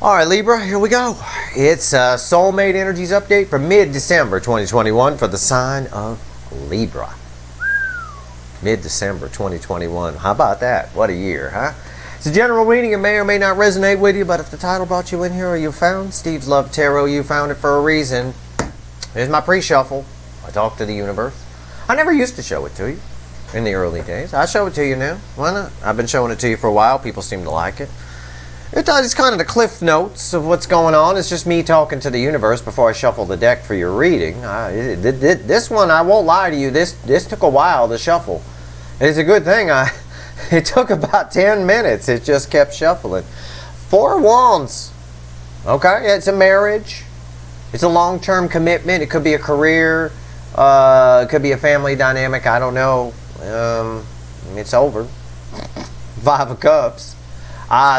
All right, Libra, here we go. It's Soulmate Energies update for mid-December 2021 for the sign of Libra. Mid-December 2021. How about that? What a year, huh? It's a general reading. It may or may not resonate with you, but if the title brought you in here or you found Steve's Love Tarot, you found it for a reason. Here's my pre-shuffle. I talk to the universe. I never used to show it to you in the early days. I show it to you now. Why not? I've been showing it to you for a while. People seem to like it. It's kind of the cliff notes of what's going on. It's just me talking to the universe before I shuffle the deck for your reading. This one, I won't lie to you, this took a while to shuffle. It's a good thing. It took about 10 minutes. It just kept shuffling. 4 of Wands. Okay, it's a marriage. It's a long-term commitment. It could be a career. It could be a family dynamic. I don't know. It's over. 5 of Cups.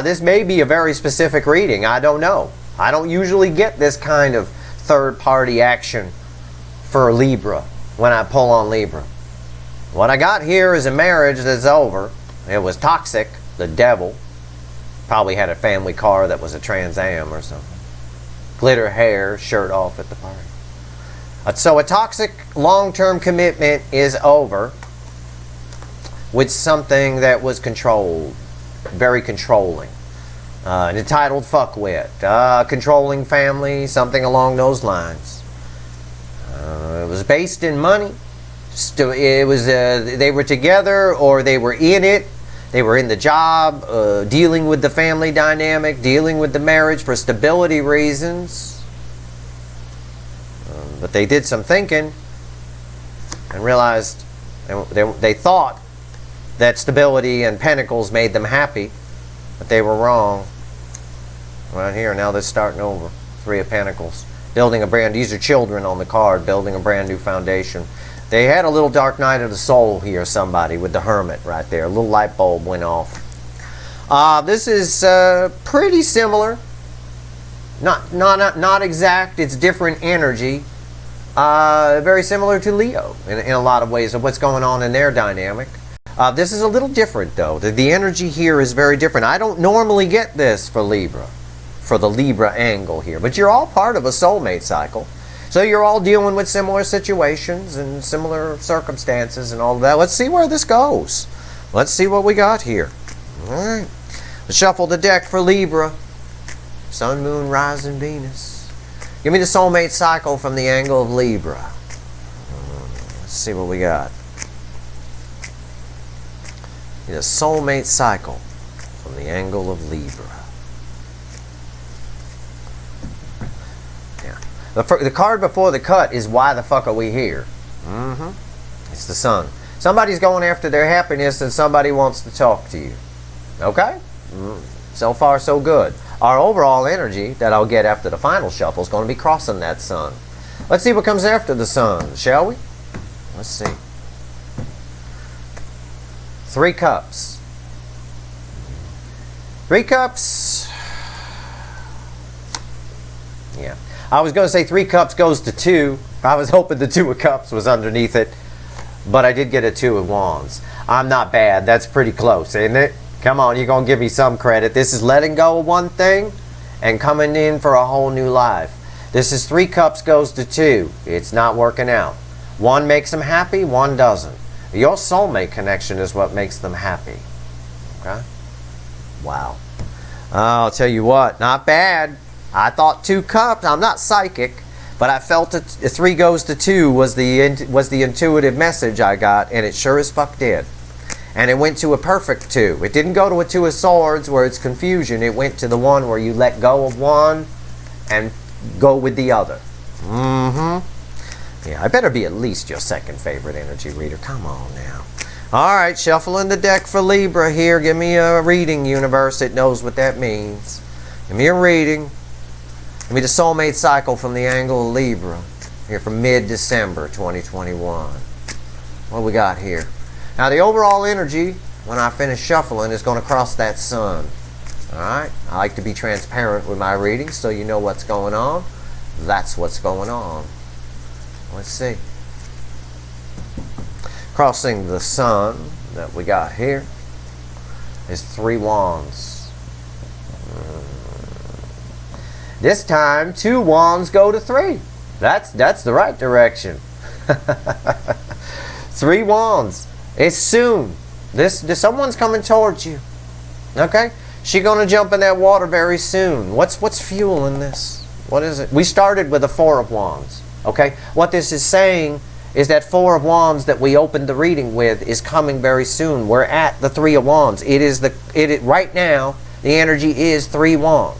This may be a very specific reading. I don't know. I don't usually get this kind of third-party action for Libra when I pull on Libra. What I got here is a marriage that's over. It was toxic. The devil probably had a family car that was a Trans Am or something. Glitter hair, shirt off at the party. So a toxic long-term commitment is over with something that was controlled. Very controlling. Entitled fuckwit. Controlling family, something along those lines. It was based in money. It was they were together or they were in it. They were in the job, dealing with the family dynamic, dealing with the marriage for stability reasons. But they did some thinking and realized they thought that stability and pentacles made them happy, but they were wrong. Right here, now they're starting over. 3 of Pentacles. Building a brand, these are children on the card, building a brand new foundation. They had a little dark night of the soul here, somebody, with the Hermit right there. A little light bulb went off. This is pretty similar. Not exact, it's different energy. Very similar to Leo in a lot of ways of what's going on in their dynamic. This is a little different, though. The energy here is very different. I don't normally get this for Libra, for the Libra angle here. But you're all part of a soulmate cycle. So you're all dealing with similar situations and similar circumstances and all of that. Let's see where this goes. Let's see what we got here. All right. Let's shuffle the deck for Libra. Sun, Moon, Rising, Venus. Give me the soulmate cycle from the angle of Libra. Let's see what we got. The soulmate cycle from the angle of Libra. Yeah. The card before the cut is why the fuck are we here? It's the Sun. Somebody's going after their happiness and somebody wants to talk to you. Okay? So far, so good. Our overall energy that I'll get after the final shuffle is going to be crossing that Sun. Let's see what comes after the Sun, shall we? Let's see. 3 Cups. 3 Cups. Yeah. I was going to say 3 Cups goes to 2. I was hoping the 2 of Cups was underneath it. But I did get a 2 of Wands. I'm not bad. That's pretty close, isn't it? Come on, you're going to give me some credit. This is letting go of one thing and coming in for a whole new life. This is 3 Cups goes to 2. It's not working out. One makes them happy, one doesn't. Your soulmate connection is what makes them happy. Okay? Wow. I'll tell you what, not bad. I thought 2 Cups. I'm not psychic, but I felt that 3 goes to 2 was the intuitive message I got, and it sure as fuck did. And it went to a perfect 2. It didn't go to a 2 of Swords where it's confusion. It went to the one where you let go of one and go with the other. Yeah, I better be at least your second favorite energy reader. Come on now. All right, shuffling the deck for Libra here. Give me a reading, universe. It knows what that means. Give me a reading. Give me the soulmate cycle from the angle of Libra. Here for mid-December 2021. What do we got here? Now, the overall energy, when I finish shuffling, is going to cross that Sun. All right? I like to be transparent with my readings so you know what's going on. That's what's going on. Let's see. Crossing the Sun that we got here is 3 Wands. This time, 2 wands go to 3. That's the right direction. 3 wands. It's soon. Someone's coming towards you. Okay? She's going to jump in that water very soon. What's fueling this? What is it? We started with a 4 of wands. Okay? What this is saying is that 4 of wands that we opened the reading with is coming very soon. We're at the 3 of wands. Right now, the energy is 3 wands.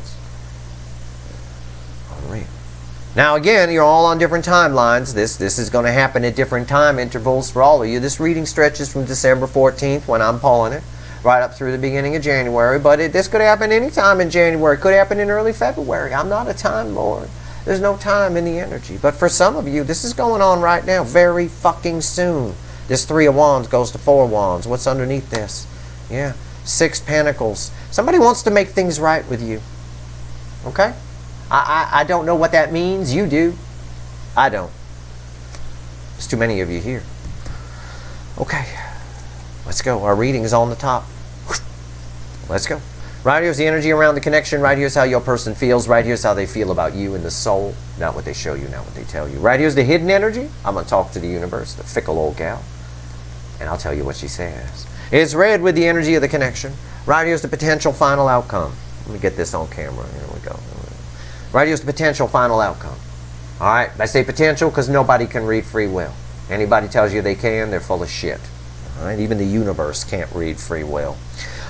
Now again, you're all on different timelines. This is going to happen at different time intervals for all of you. This reading stretches from December 14th, when I'm pulling it, right up through the beginning of January. But this could happen anytime in January. It could happen in early February. I'm not a time lord. There's no time in the energy. But for some of you, this is going on right now, very fucking soon. This 3 of wands goes to 4 wands. What's underneath this? Yeah, 6 pentacles. Somebody wants to make things right with you. Okay? I don't know what that means. You do. I don't. There's too many of you here. Okay. Let's go. Our reading is on the top. Let's go. Right here's the energy around the connection. Right here's how your person feels. Right here's how they feel about you and the soul. Not what they show you, not what they tell you. Right here's the hidden energy. I'm going to talk to the universe, the fickle old gal. And I'll tell you what she says. It's red with the energy of the connection. Right here's the potential final outcome. Let me get this on camera. Here we go. Right here's the potential final outcome. Alright, I say potential because nobody can read free will. Anybody tells you they can, they're full of shit. Alright, even the universe can't read free will.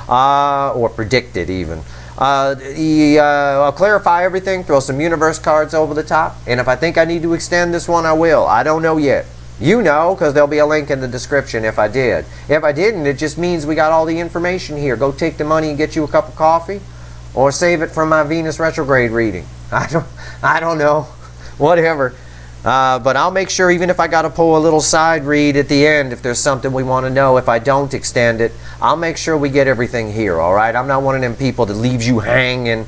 Or predict it even. I'll clarify everything, throw some universe cards over the top, and if I think I need to extend this one, I will. I don't know yet. You know, because there'll be a link in the description if I did. If I didn't, it just means we got all the information here. Go take the money and get you a cup of coffee, or save it from my Venus retrograde reading. I don't know. Whatever. But I'll make sure, even if I got to pull a little side read at the end, if there's something we want to know, if I don't extend it, I'll make sure we get everything here, all right? I'm not one of them people that leaves you hanging,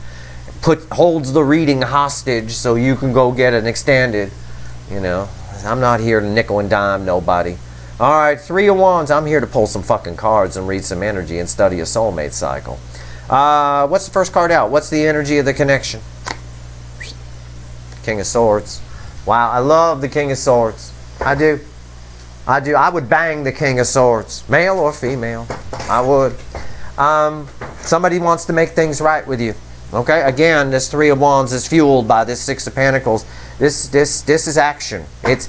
holds the reading hostage so you can go get it extended. You know, I'm not here to nickel and dime nobody. All right, 3 of wands. I'm here to pull some fucking cards and read some energy and study a soulmate cycle. What's the first card out? What's the energy of the connection? King of Swords. Wow, I love the King of Swords. I do. I would bang the King of Swords. Male or female. I would. Somebody wants to make things right with you. Okay? Again, this 3 of wands is fueled by this 6 of pentacles. This is action. It's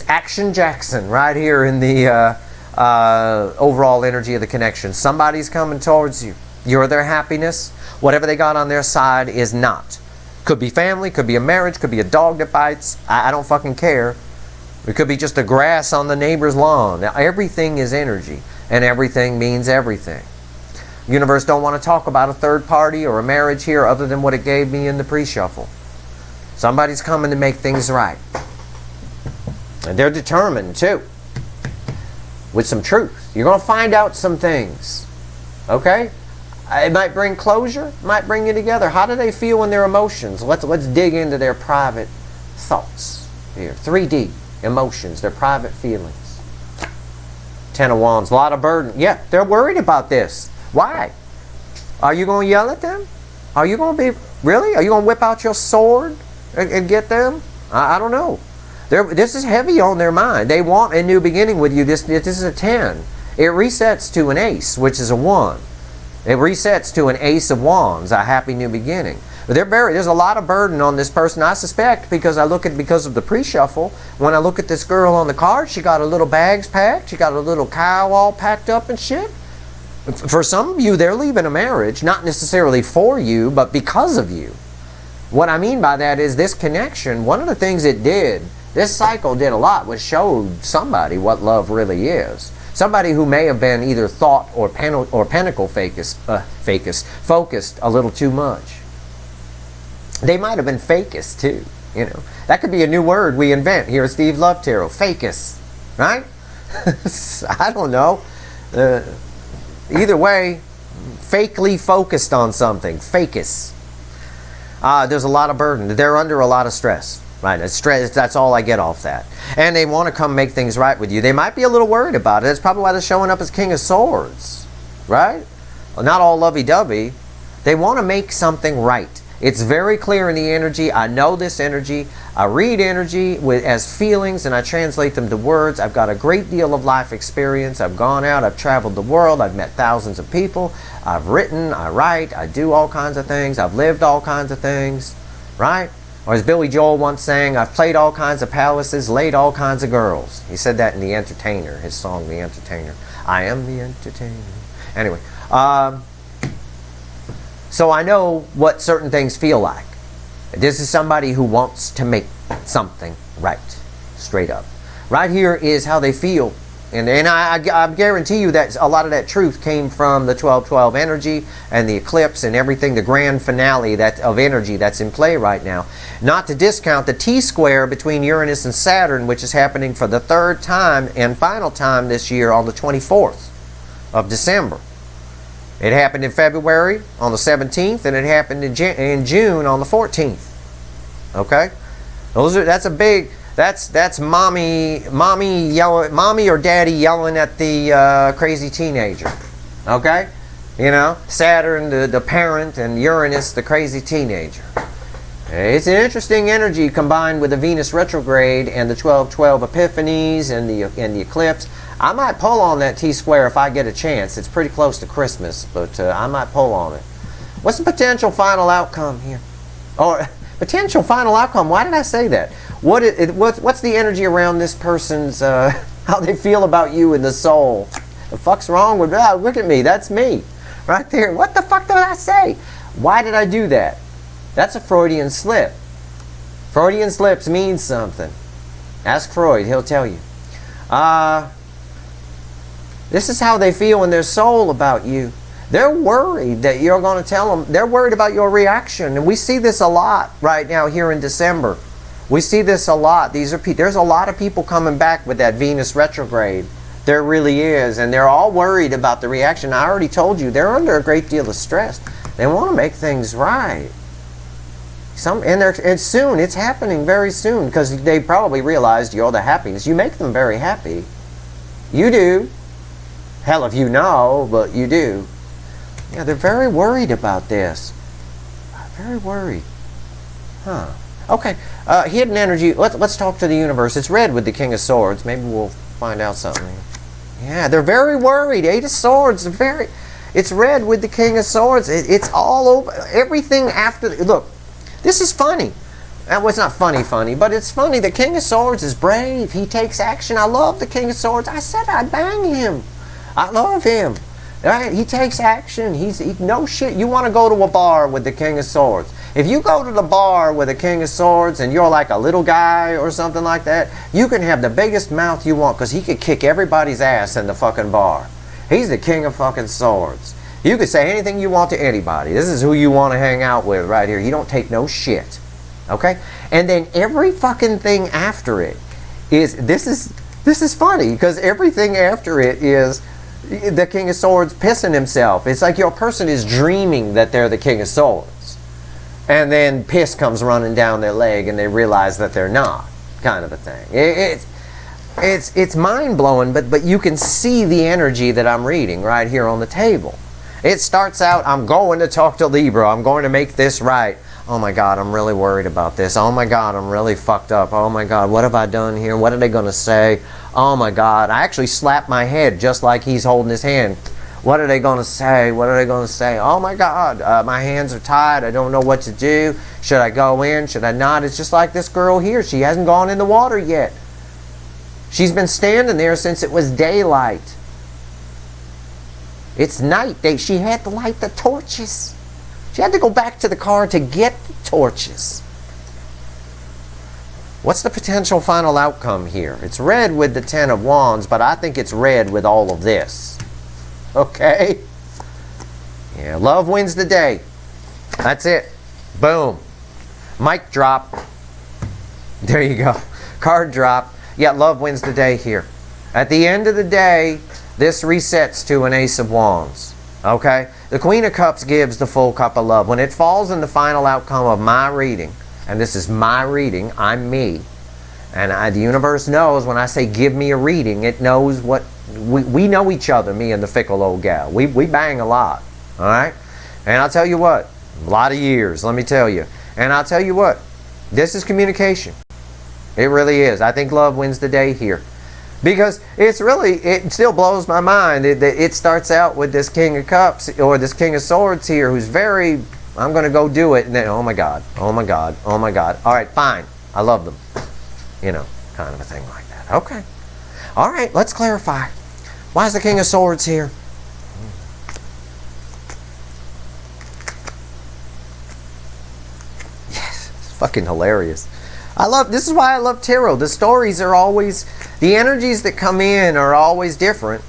Action Jackson right here in the overall energy of the connection. Somebody's coming towards you. You're their happiness. Whatever they got on their side is not. Could be family, could be a marriage, could be a dog that bites. I don't fucking care. It could be just the grass on the neighbor's lawn. Now, everything is energy, and everything means everything. Universe don't want to talk about a third party or a marriage here other than what it gave me in the pre-shuffle. Somebody's coming to make things right. And they're determined, too. With some truth. You're going to find out some things. Okay? It might bring closure, it might bring you together. How do they feel in their emotions? Let's dig into their private thoughts here. 3D emotions, their private feelings. 10 of wands, a lot of burden. Yeah, they're worried about this. Why? Are you going to yell at them? Are you going to be, really? Are you going to whip out your sword and get them? I don't know. This is heavy on their mind. They want a new beginning with you. This is a 10. It resets to an ace, which is a 1. It resets to an ace of wands, a happy new beginning. But there's a lot of burden on this person, I suspect, because of the pre-shuffle. When I look at this girl on the card, she got her little bags packed. She got her little cow all packed up and shit. For some of you, they're leaving a marriage, not necessarily for you, but because of you. What I mean by that is this connection, one of the things it did, this cycle did a lot, was showed somebody what love really is. Somebody who may have been either thought or pentacle focused a little too much. They might have been fakest too. You know, that could be a new word we invent here at Steve Love Tarot. Fakest, right? I don't know. Either way, fakely focused on something. Fakest. There's a lot of burden. They're under a lot of stress. Right, it's stress, that's all I get off that. And they want to come make things right with you. They might be a little worried about it. That's probably why they're showing up as King of Swords. Right? Well, not all lovey-dovey. They want to make something right. It's very clear in the energy. I know this energy. I read energy as feelings and I translate them to words. I've got a great deal of life experience. I've gone out, I've traveled the world, I've met thousands of people. I've written, I write, I do all kinds of things. I've lived all kinds of things, right? Or as Billy Joel once sang, I've played all kinds of palaces, laid all kinds of girls. He said that in The Entertainer, his song, The Entertainer. I am the entertainer. Anyway, so I know what certain things feel like. This is somebody who wants to make something right, straight up. Right here is how they feel. And I guarantee you that a lot of that truth came from the 12-12 energy and the eclipse and everything, the grand finale of energy that's in play right now. Not to discount the T-square between Uranus and Saturn, which is happening for the third time and final time this year on the 24th of December. It happened in February on the 17th, and it happened in June on the 14th. Okay, that's mommy or daddy yelling at the crazy teenager. Okay, you know, Saturn the parent and Uranus the crazy teenager. It's an interesting energy combined with the Venus retrograde and the 12-12 epiphanies and the eclipse. I might pull on that T-square if I get a chance. It's pretty close to Christmas, but I might pull on it. What's the potential final outcome here? Or potential final outcome, why did I say that? What's the energy around this person's, how they feel about you in the soul? The fuck's wrong with that? Look at me, that's me. Right there. What the fuck did I say? Why did I do that? That's a Freudian slip. Freudian slips mean something. Ask Freud, he'll tell you. This is how they feel in their soul about you. They're worried that you're going to tell them. They're worried about your reaction. And we see this a lot right now here in December. We see this a lot. There's a lot of people coming back with that Venus retrograde. There really is. And they're all worried about the reaction. I already told you, they're under a great deal of stress. They want to make things right. And soon, it's happening very soon, because they probably realized you're the happiness. You make them very happy. You do. Hell, if you know, but you do. Yeah, they're very worried about this. Very worried. Huh. Okay, hidden energy. Let's talk to the universe. It's red with the King of Swords. Maybe we'll find out something. Yeah, they're very worried. Eight of Swords. It's red with the King of Swords. It's all over. Everything after. Look, this is funny. Well, it's not funny, but it's funny. The King of Swords is brave. He takes action. I love the King of Swords. I said I'd bang him. I love him. Right? He takes action. No shit. You want to go to a bar with the King of Swords. If you go to the bar with the King of Swords and you're like a little guy or something like that, you can have the biggest mouth you want, because he could kick everybody's ass in the fucking bar. He's the King of fucking Swords. You can say anything you want to anybody. This is who you want to hang out with right here. You don't take no shit. Okay? And then every fucking thing after it is, this is funny, because everything after it is the King of Swords pissing himself. It's like your person is dreaming that they're the King of Swords. And then piss comes running down their leg and they realize that they're not, kind of a thing. It's mind-blowing, but you can see the energy that I'm reading right here on the table. It starts out, I'm going to talk to Libra. I'm going to make this right. Oh my God, I'm really worried about this. Oh my God, I'm really fucked up. Oh my God, what have I done here? What are they going to say? Oh my God, I actually slapped my head just like he's holding his hand. What are they going to say? What are they going to say? Oh my God, my hands are tied. I don't know what to do. Should I go in? Should I not? It's just like this girl here. She hasn't gone in the water yet. She's been standing there since it was daylight. It's night. She had to light the torches. She had to go back to the car to get the torches. What's the potential final outcome here? It's red with the Ten of Wands, but I think it's red with all of this. Okay? Yeah, love wins the day. That's it. Boom. Mic drop. There you go. Card drop. Yeah, love wins the day here. At the end of the day, this resets to an Ace of Wands. Okay? The Queen of Cups gives the full cup of love. When it falls in the final outcome of my reading, and this is my reading, I'm me, and the universe knows when I say give me a reading, it knows what, we know each other, me and the fickle old gal. We bang a lot. Alright? And I'll tell you what, A lot of years, let me tell you. And I'll tell you what, this is communication. It really is. I think love wins the day here. Because it's really, it still blows my mind. It starts out with this King of Cups, or this King of Swords here, who's very, I'm going to go do it. And then, oh my God, oh my God, oh my God. All right, fine. I love them. You know, kind of a thing like that. Okay. All right, let's clarify. Why is the King of Swords here? Yes, it's fucking hilarious. This is why I love tarot. The stories are always, the energies that come in are always different.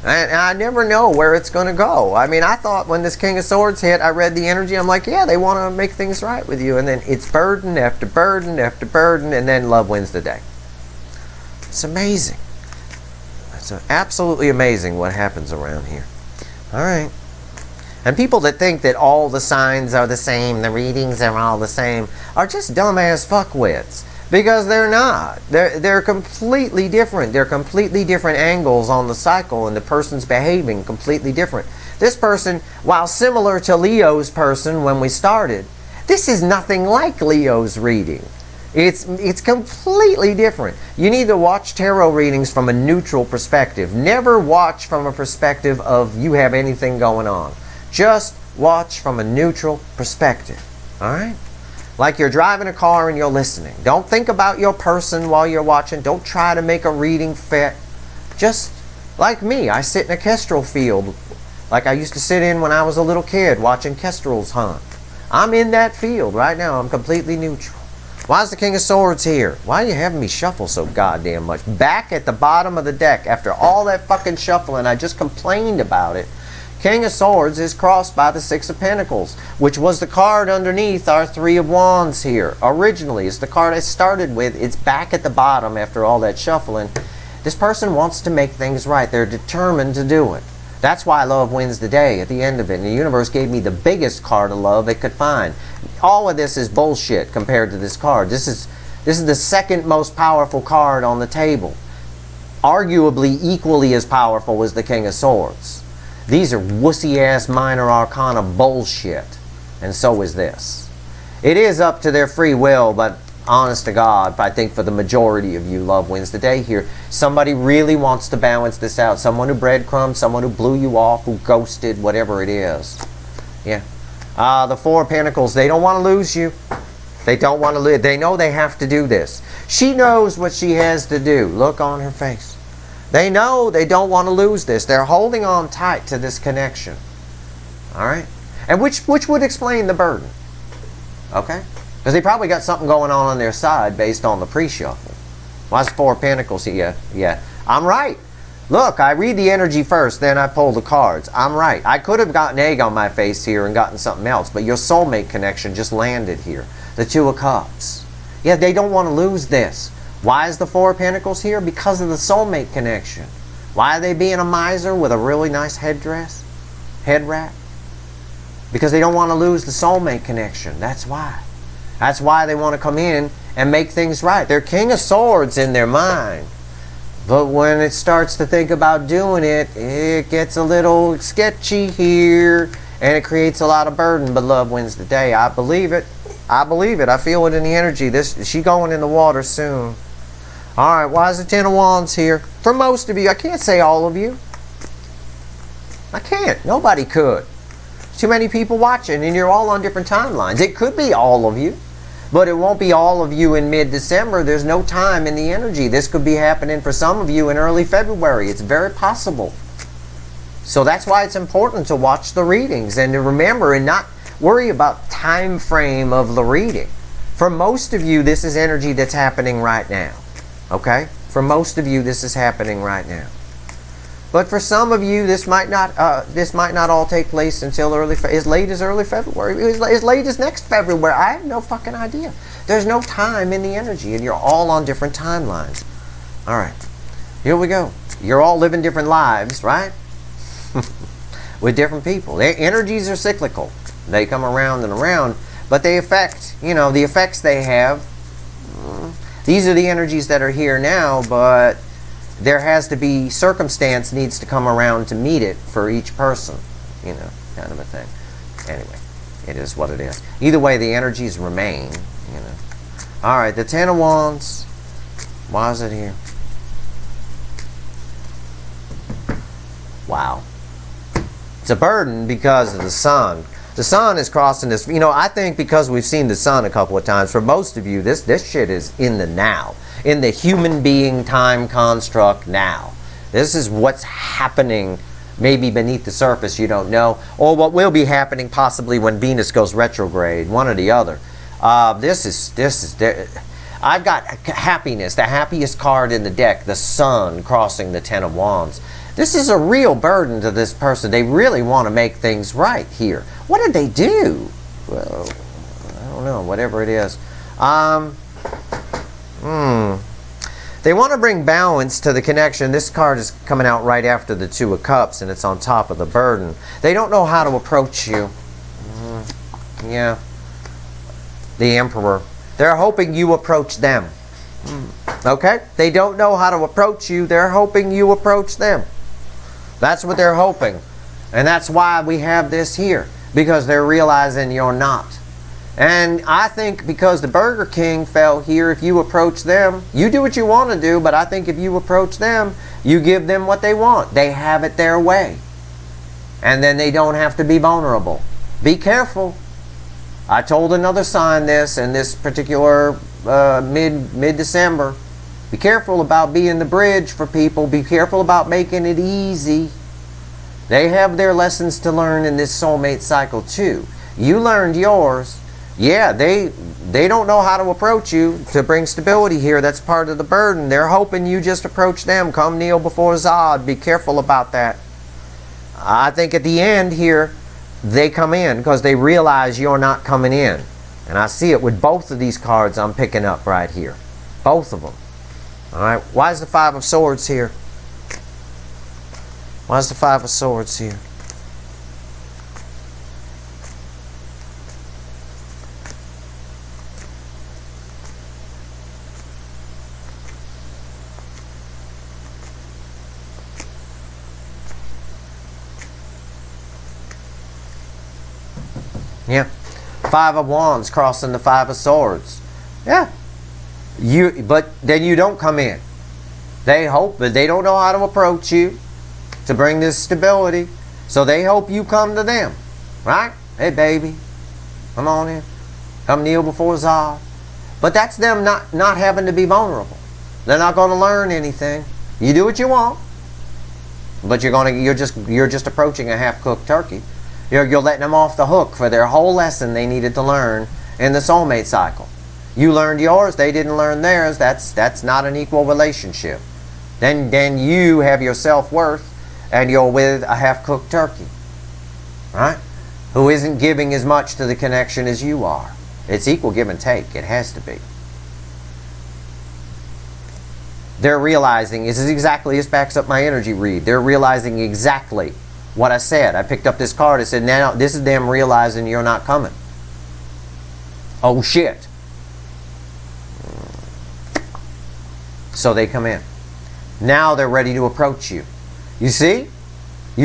And I never know where it's going to go. I mean, I thought when this King of Swords hit, I read the energy, I'm like, yeah, they want to make things right with you. And then it's burden after burden after burden, and then love wins the day. It's amazing. It's absolutely amazing what happens around here. All right. And people that think that all the signs are the same, the readings are all the same, are just dumbass fuckwits. Because they're not. They're completely different. They're completely different angles on the cycle, and the person's behaving completely different. This person, while similar to Leo's person when we started, this is nothing like Leo's reading. It's completely different. You need to watch tarot readings from a neutral perspective. Never watch from a perspective of you have anything going on. Just watch from a neutral perspective. Alright? Like you're driving a car and you're listening. Don't think about your person while you're watching. Don't try to make a reading fit. Just like me, I sit in a kestrel field like I used to sit in when I was a little kid watching kestrels hunt. I'm in that field right now. I'm completely neutral. Why is the King of Swords here? Why are you having me shuffle so goddamn much? Back at the bottom of the deck, after all that fucking shuffling, I just complained about it. King of Swords is crossed by the Six of Pentacles, which was the card underneath our Three of Wands here. Originally, it's the card I started with. It's back at the bottom after all that shuffling. This person wants to make things right. They're determined to do it. That's why love wins the day at the end of it. And the universe gave me the biggest card of love it could find. All of this is bullshit compared to this card. This is the second most powerful card on the table. Arguably equally as powerful as the King of Swords. These are wussy-ass minor arcana bullshit. And so is this. It is up to their free will, but honest to God, I think for the majority of you, love wins the day here. Somebody really wants to balance this out. Someone who breadcrumbed, someone who blew you off, who ghosted, whatever it is. Yeah. The Four of Pentacles, they don't want to lose you. They don't want to lose. They know they have to do this. She knows what she has to do. Look on her face. They know they don't want to lose this. They're holding on tight to this connection. All right? And which would explain the burden. Okay? Because they probably got something going on their side based on the pre-shuffle. Why's Four of Pentacles? Yeah. I'm right. Look, I read the energy first, then I pull the cards. I'm right. I could have gotten egg on my face here and gotten something else, but your soulmate connection just landed here. The Two of Cups. Yeah, they don't want to lose this. Why is the Four of Pentacles here? Because of the soulmate connection. Why are they being a miser with a really nice headdress? Head wrap? Because they don't want to lose the soulmate connection. That's why. That's why they want to come in and make things right. They're King of Swords in their mind. But when it starts to think about doing it, it gets a little sketchy here. And it creates a lot of burden. But love wins the day. I believe it. I believe it. I feel it in the energy. She going in the water soon. Alright, why is the Ten of Wands here? For most of you, I can't say all of you. I can't. Nobody could. Too many people watching, and you're all on different timelines. It could be all of you, but it won't be all of you in mid-December. There's no time in the energy. This could be happening for some of you in early February. It's very possible. So that's why it's important to watch the readings and to remember and not worry about time frame of the reading. For most of you, this is energy that's happening right now. Okay? For most of you, this is happening right now. But for some of you, this might not all take place until as late as early February, as late as next February. I have no fucking idea. There's no time in the energy, and you're all on different timelines. All right, here we go. You're all living different lives, right? With different people. Their energies are cyclical. They come around and around, but they affect, the effects they have. These are the energies that are here now, but there has to be circumstance needs to come around to meet it for each person, kind of a thing. Anyway, It is what it is. Either way, the energies remain, you know. All right, the Ten of Wands. Why is it here? Wow. It's a burden because of the sun. The sun is crossing this. You know, I think because we've seen the sun a couple of times, for most of you, this shit is in the now. In the human being time construct now. This is what's happening maybe beneath the surface, you don't know. Or what will be happening possibly when Venus goes retrograde, one or the other. I've got happiness, the happiest card in the deck, the sun crossing the Ten of Wands. This is a real burden to this person. They really want to make things right here. What did they do? Well, I don't know, whatever it is. They want to bring balance to the connection. This card is coming out right after the Two of Cups, and it's on top of the burden. They don't know how to approach you. Yeah. The Emperor. They're hoping you approach them. Okay? They don't know how to approach you. They're hoping you approach them. That's what they're hoping. And that's why we have this here. Because they're realizing you're not. And I think because the Burger King fell here, if you approach them, you do what you want to do, but I think if you approach them, you give them what they want. They have it their way. And then they don't have to be vulnerable. Be careful. I told another sign this in this particular mid-December. Be careful about being the bridge for people. Be careful about making it easy. They have their lessons to learn in this soulmate cycle too. You learned yours. Yeah, they don't know how to approach you to bring stability here. That's part of the burden. They're hoping you just approach them. Come kneel before Zod. Be careful about that. I think at the end here, they come in because they realize you're not coming in. And I see it with both of these cards I'm picking up right here. Both of them. All right. Why is the Five of Swords here? Why is the Five of Swords here? Yeah. Five of Wands crossing the Five of Swords. Yeah. But then you don't come in. They hope, but they don't know how to approach you to bring this stability. So they hope you come to them. Right? Hey, baby. Come on in. Come kneel before Zod. But that's them not having to be vulnerable. They're not going to learn anything. You do what you want. But you're just approaching a half-cooked turkey. You're letting them off the hook for their whole lesson they needed to learn in the soulmate cycle. You learned yours, they didn't learn theirs. That's not an equal relationship. Then you have your self-worth and you're with a half-cooked turkey. Right? Who isn't giving as much to the connection as you are. It's equal give and take. It has to be. They're realizing, this backs up my energy read. They're realizing exactly what I said. I picked up this card. I said, now this is them realizing you're not coming. Oh shit. So they come in. Now they're ready to approach you. You see? Do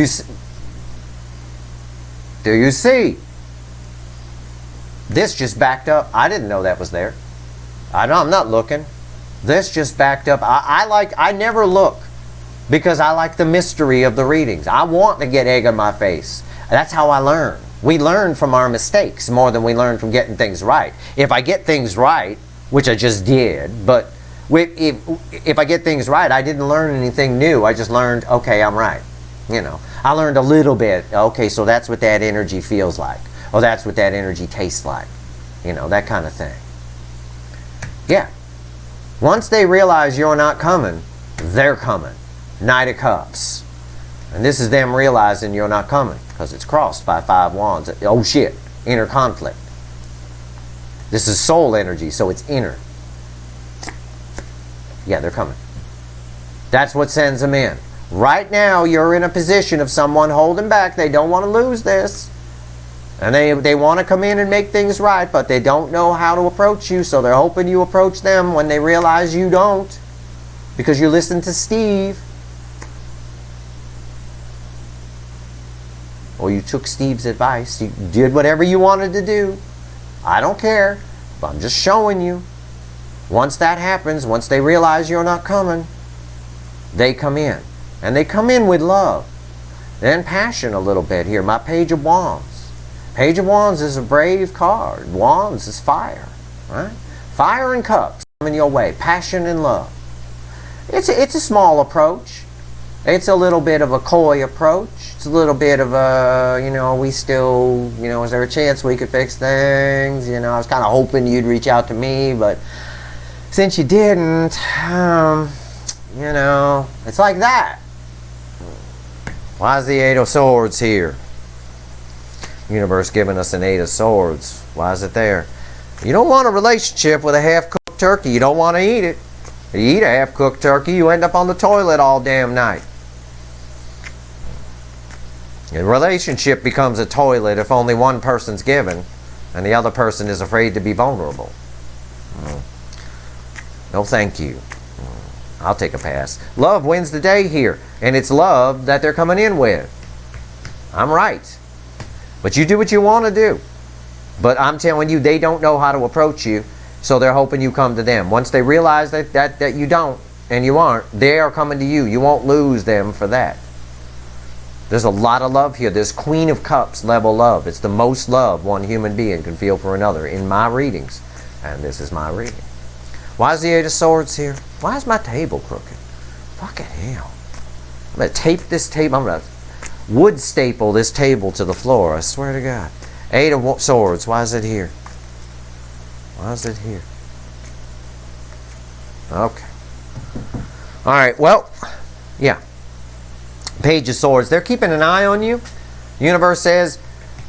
you see? This just backed up. I didn't know that was there. I'm not looking. This just backed up. I never look. Because I like the mystery of the readings. I want to get egg on my face. That's how I learn. We learn from our mistakes more than we learn from getting things right. If I get things right, which I just did, but if I get things right, I didn't learn anything new. I just learned, okay, I'm right. You know, I learned a little bit. Okay, so that's what that energy feels like. Oh, that's what that energy tastes like. You know, that kind of thing. Yeah. Once they realize you're not coming, they're coming. Knight of Cups. And this is them realizing you're not coming because it's crossed by Five Wands. Oh shit. Inner conflict. This is soul energy, so it's inner. Yeah, they're coming. That's what sends them in. Right now, you're in a position of someone holding back. They don't want to lose this. And they want to come in and make things right, but they don't know how to approach you, so they're hoping you approach them when they realize you don't. Because you listen to Steve. or you took Steve's advice, you did whatever you wanted to do. I don't care, but I'm just showing you. Once that happens, once they realize you're not coming, they come in. And they come in with love. Then passion a little bit here. My Page of Wands. Page of Wands is a brave card. Wands is fire. Right? Fire and cups coming your way. Passion and love. It's a small approach. It's a little bit of a coy approach. It's a little bit of a, we still, is there a chance we could fix things? I was kind of hoping you'd reach out to me, but since you didn't, it's like that. Why is the Eight of Swords here? Universe giving us an Eight of Swords. Why is it there? You don't want a relationship with a half-cooked turkey. You don't want to eat it. You eat a half-cooked turkey, you end up on the toilet all damn night. A relationship becomes a toilet if only one person's given and the other person is afraid to be vulnerable. No thank you. I'll take a pass. Love wins the day here, and it's love that they're coming in with. I'm right. But you do what you want to do. But I'm telling you, they don't know how to approach you, so they're hoping you come to them. Once they realize that you don't and you aren't, they are coming to you. You won't lose them for that. There's a lot of love here. There's Queen of Cups level love. It's the most love one human being can feel for another in my readings. And this is my reading. Why is the Eight of Swords here? Why is my table crooked? Fucking hell. I'm going to tape this table. I'm going to wood staple this table to the floor. I swear to God. Eight of Swords. Why is it here? Why is it here? Okay. Alright, well, yeah. Page of Swords. They're keeping an eye on you. The universe says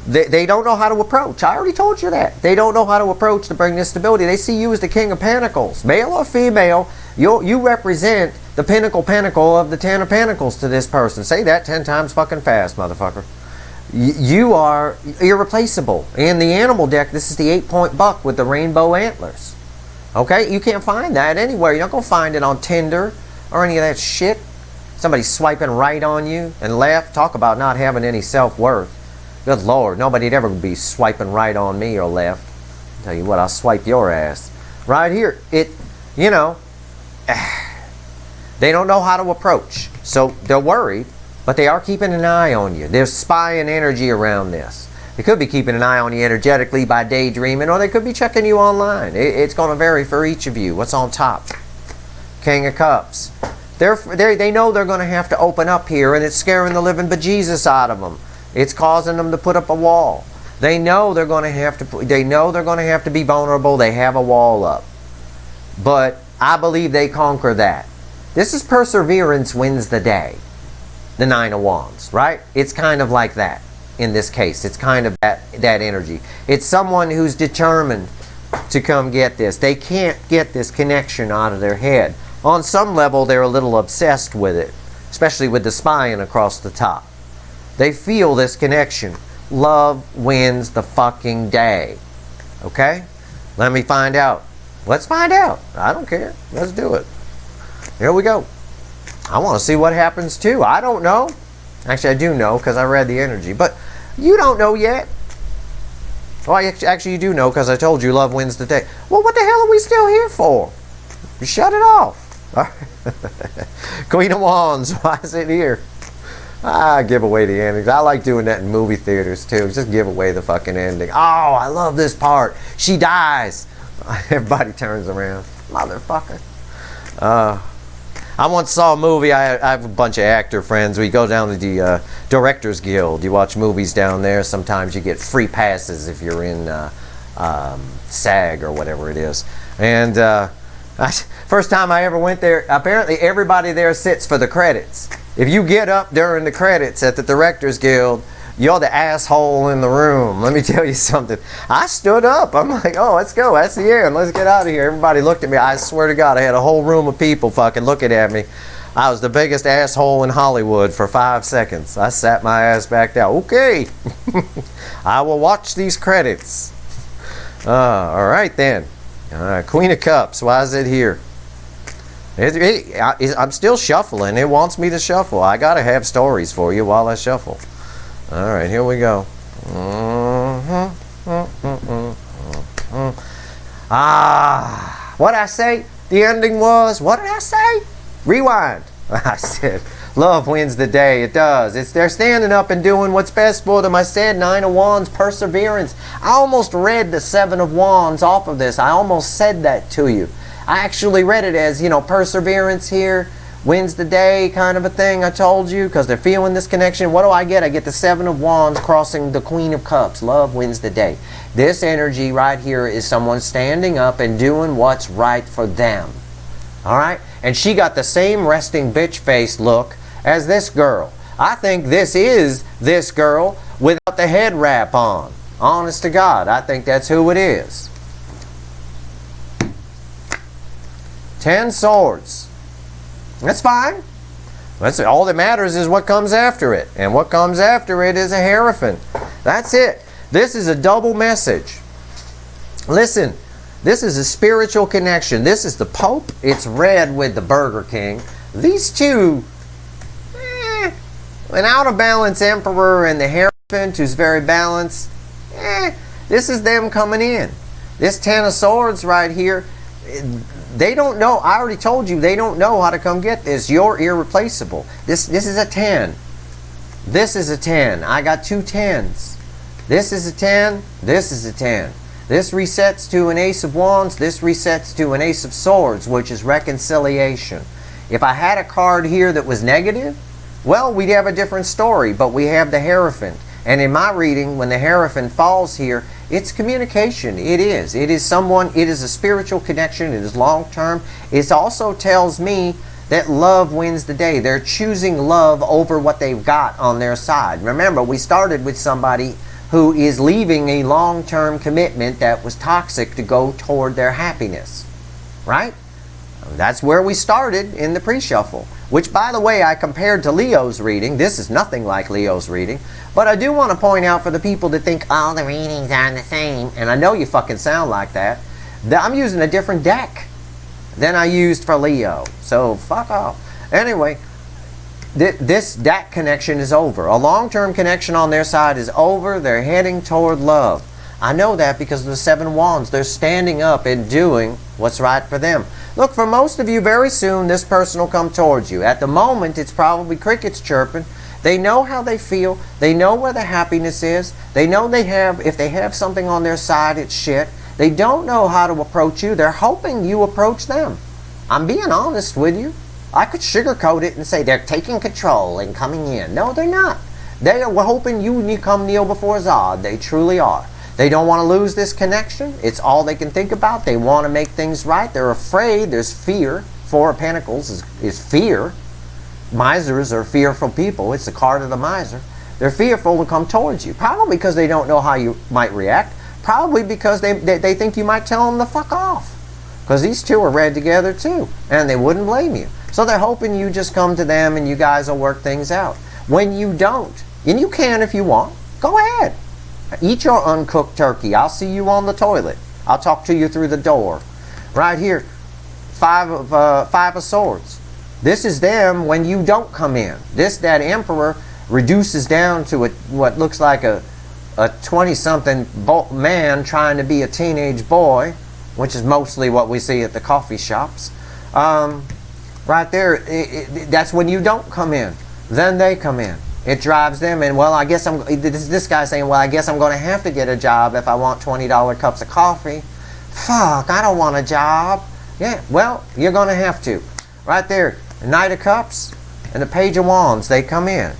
they don't know how to approach. I already told you that. They don't know how to approach to bring this stability. They see you as the King of Pentacles. Male or female, you represent the pentacle of the Ten of Pentacles to this person. Say that 10 times fucking fast, motherfucker. You are irreplaceable. In the animal deck, this is the 8-point buck with the rainbow antlers. Okay? You can't find that anywhere. You're not going to find it on Tinder or any of that shit. Somebody swiping right on you and left. Talk about not having any self-worth. Good Lord, nobody'd ever be swiping right on me or left. I'll tell you what, I'll swipe your ass. Right here, they don't know how to approach. So they're worried, but they are keeping an eye on you. There's spying energy around this. They could be keeping an eye on you energetically by daydreaming, or they could be checking you online. It's going to vary for each of you. What's on top? King of Cups. They know they're going to have to open up here, and it's scaring the living bejesus out of them. It's causing them to put up a wall. They know they're going to have to. They know they're going to have to be vulnerable. They have a wall up, but I believe they conquer that. This is perseverance wins the day. The Nine of Wands, right? It's kind of like that in this case. It's kind of that energy. It's someone who's determined to come get this. They can't get this connection out of their head. On some level, they're a little obsessed with it, especially with the spine across the top. They feel this connection. Love wins the fucking day. Okay? Let me find out. Let's find out. I don't care. Let's do it. Here we go. I want to see what happens too. I don't know. Actually, I do know because I read the energy. But you don't know yet. Well, actually, you do know because I told you love wins the day. Well, what the hell are we still here for? You shut it off. Queen of Wands. Why is it here? Give away the endings. I like doing that in movie theaters too. Just give away the fucking ending. Oh, I love this part. She dies. Everybody turns around. Motherfucker. I once saw a movie. I have a bunch of actor friends. We go down to the Directors Guild. You watch movies down there. Sometimes you get free passes if you're in SAG or whatever it is. And first time I ever went there, apparently everybody there sits for the credits. If you get up during the credits at the Directors Guild, you're the asshole in the room. Let me tell you something. I stood up. I'm like, oh, let's go. That's the end. Let's get out of here. Everybody looked at me. I swear to God, I had a whole room of people fucking looking at me. I was the biggest asshole in Hollywood for 5 seconds. I sat my ass back down. Okay. I will watch these credits. All right, then. Queen of Cups. Why is it here? I'm still shuffling. It wants me to shuffle. I got to have stories for you while I shuffle. All right, here we go. What I say? The ending was, what did I say? Rewind. I said, love wins the day. It does. They're standing up and doing what's best for them. I said 9 of Wands, perseverance. I almost read the 7 of Wands off of this. I almost said that to you. I actually read it as, perseverance here wins the day kind of a thing. I told you, because they're feeling this connection. What do I get? I get the 7 of Wands crossing the Queen of Cups. Love wins the day. This energy right here is someone standing up and doing what's right for them. All right? And she got the same resting bitch face look as this girl. I think this is this girl without the head wrap on. Honest to God, I think that's who it is. 10 swords. That's fine. All that matters is what comes after it. And what comes after it is a Hierophant. That's it. This is a double message. Listen, this is a spiritual connection. This is the Pope. It's red with the Burger King. These two, an out of balance Emperor and the Hierophant who's very balanced, this is them coming in. This 10 of Swords right here, they don't know. I already told you they don't know how to come get this. You're irreplaceable. This is a 10. This is a 10. I got 2 10s. This is a 10. This is a 10. This resets to an Ace of Wands. This resets to an Ace of Swords, which is reconciliation. If I had a card here that was negative, well, we'd have a different story. But we have the Hierophant. And in my reading, when the Hierophant falls here, it's communication. It is. It is someone, it is a spiritual connection. It is long term. It also tells me that love wins the day. They're choosing love over what they've got on their side. Remember, we started with somebody who is leaving a long-term commitment that was toxic to go toward their happiness. Right? That's where we started in the pre-shuffle. Which, by the way, I compared to Leo's reading. This is nothing like Leo's reading. But I do want to point out for the people that think all the readings are the same, and I know you fucking sound like that I'm using a different deck than I used for Leo. So, fuck off. Anyway, that connection is over. A long-term connection on their side is over. They're heading toward love. I know that because of the 7 Wands. They're standing up and doing what's right for them. Look, for most of you, very soon, this person will come towards you. At the moment, it's probably crickets chirping. They know how they feel. They know where the happiness is. They know if they have something on their side, it's shit. They don't know how to approach you. They're hoping you approach them. I'm being honest with you. I could sugarcoat it and say they're taking control and coming in. No, they're not. They are hoping you come kneel before Zod. They truly are. They don't want to lose this connection. It's all they can think about. They want to make things right. They're afraid. There's fear. 4 of Pentacles is fear. Misers are fearful people. It's the card of the miser. They're fearful to come towards you. Probably because they don't know how you might react. Probably because they think you might tell them to fuck off. Because these two are red together too. And they wouldn't blame you. So they're hoping you just come to them and you guys will work things out. When you don't, and you can if you want, go ahead. Eat your uncooked turkey. I'll see you on the toilet. I'll talk to you through the door. Right here, 5 of Swords. This is them when you don't come in. That Emperor reduces down to what looks like a 20-something man trying to be a teenage boy, which is mostly what we see at the coffee shops. Right there, that's when you don't come in. Then they come in. It drives them in. Well, I guess this guy saying, well, I guess I'm going to have to get a job if I want $20 cups of coffee. Fuck, I don't want a job. Yeah, well, you're going to have to. Right there, the Knight of Cups and the Page of Wands, they come in.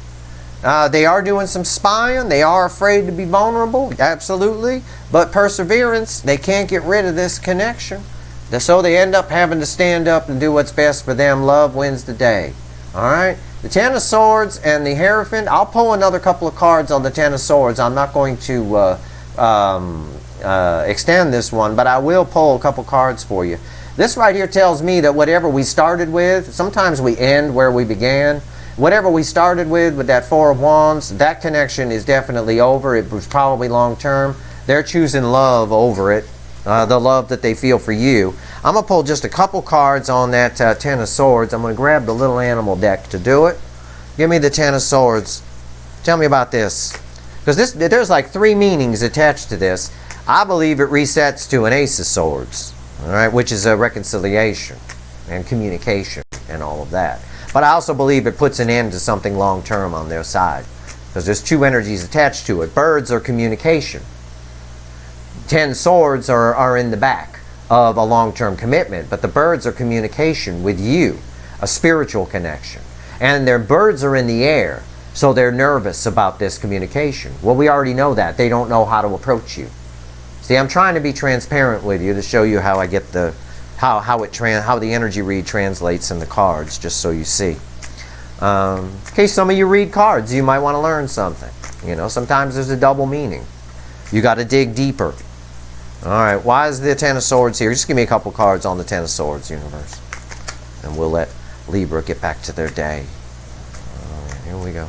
They are doing some spying. They are afraid to be vulnerable, absolutely. But perseverance, they can't get rid of this connection. So they end up having to stand up and do what's best for them. Love wins the day. All right? The 10 of Swords and the Hierophant. I'll pull another couple of cards on the 10 of Swords. I'm not going to extend this one, but I will pull a couple cards for you. This right here tells me that whatever we started with, sometimes we end where we began. Whatever we started with that 4 of Wands, that connection is definitely over. It was probably long term. They're choosing love over it. The love that they feel for you. I'm going to pull just a couple cards on that 10 of Swords. I'm going to grab the little animal deck to do it. Give me the 10 of Swords. Tell me about this. Because there's like 3 meanings attached to this. I believe it resets to an Ace of Swords, all right, which is a reconciliation and communication and all of that. But I also believe it puts an end to something long-term on their side, because there's 2 energies attached to it. Birds are communication. 10 swords are in the back of a long-term commitment, but the birds are communication with you, a spiritual connection. And their birds are in the air, so they're nervous about this communication. Well, we already know that. They don't know how to approach you. See, I'm trying to be transparent with you to show you how I get the how the energy read translates in the cards, just so you see. In case some of you read cards, you might want to learn something. You know, sometimes there's a double meaning. You got to dig deeper. All right, why is the Ten of Swords here? Just give me a couple cards on the Ten of Swords, universe, and we'll let Libra get back to their day. All right, here we go.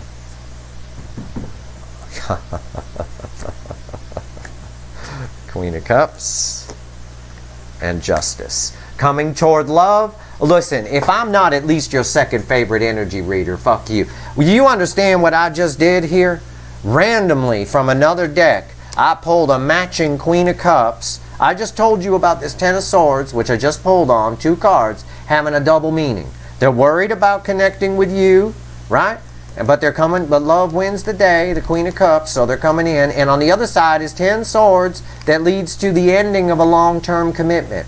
Queen of Cups and Justice. Coming toward love. Listen, if I'm not at least your second favorite energy reader, fuck you. You understand what I just did here? Randomly from another deck, I pulled a matching Queen of Cups. I just told you about this Ten of Swords, which I just pulled on, 2 cards, having a double meaning. They're worried about connecting with you, right? But they're coming, but love wins the day, the Queen of Cups, so they're coming in. And on the other side is 10 swords that leads to the ending of a long-term commitment.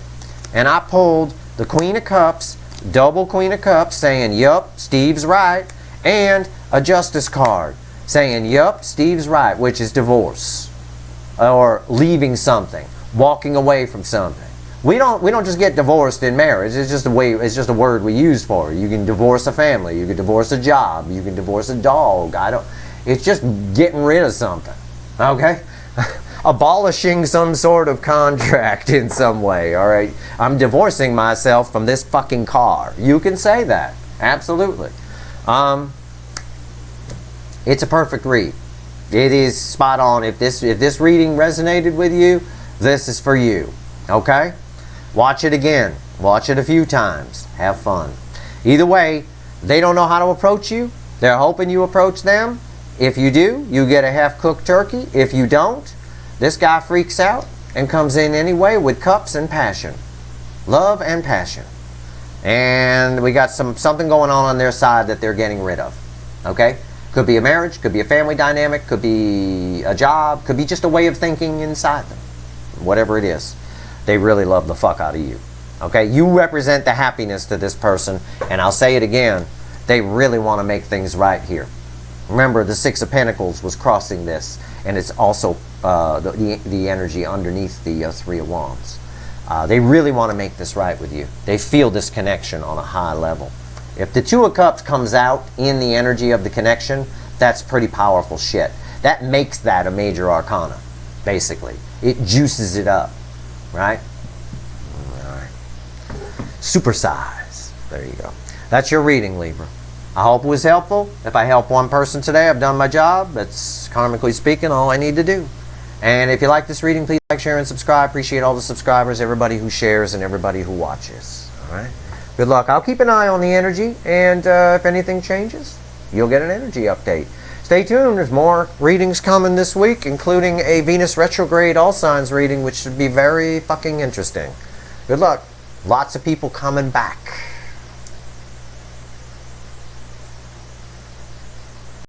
And I pulled the Queen of Cups, double Queen of Cups, saying, yup, Steve's right, and a Justice card, saying, yup, Steve's right, which is divorce, or leaving something, walking away from something. We don't just get divorced in marriage. It's just a word we use for it. You can divorce a family, you can divorce a job, you can divorce a dog. It's just getting rid of something. Okay? Abolishing some sort of contract in some way, all right? I'm divorcing myself from this fucking car. You can say that. Absolutely. It's a perfect read. It is spot on. If this reading resonated with you, this is for you. Okay? Watch it again. Watch it a few times. Have fun. Either way, they don't know how to approach you. They're hoping you approach them. If you do, you get a half-cooked turkey. If you don't, this guy freaks out and comes in anyway with cups and passion. Love and passion. And we got something going on their side that they're getting rid of. Okay? Could be a marriage, could be a family dynamic, could be a job, could be just a way of thinking inside them. Whatever it is. They really love the fuck out of you. Okay? You represent the happiness to this person, and I'll say it again, they really want to make things right here. Remember, the Six of Pentacles was crossing this, and it's also the energy underneath the Three of Wands. They really want to make this right with you. They feel this connection on a high level. If the Two of Cups comes out in the energy of the connection, that's pretty powerful shit. That makes that a major arcana, basically. It juices it up. Right? Alright. Supersize. There you go. That's your reading, Libra. I hope it was helpful. If I help one person today, I've done my job. That's, karmically speaking, all I need to do. And if you like this reading, please like, share, and subscribe. Appreciate all the subscribers, everybody who shares, and everybody who watches. Alright? Good luck. I'll keep an eye on the energy, and if anything changes, you'll get an energy update. Stay tuned. There's more readings coming this week, including a Venus retrograde all signs reading, which should be very fucking interesting. Good luck. Lots of people coming back.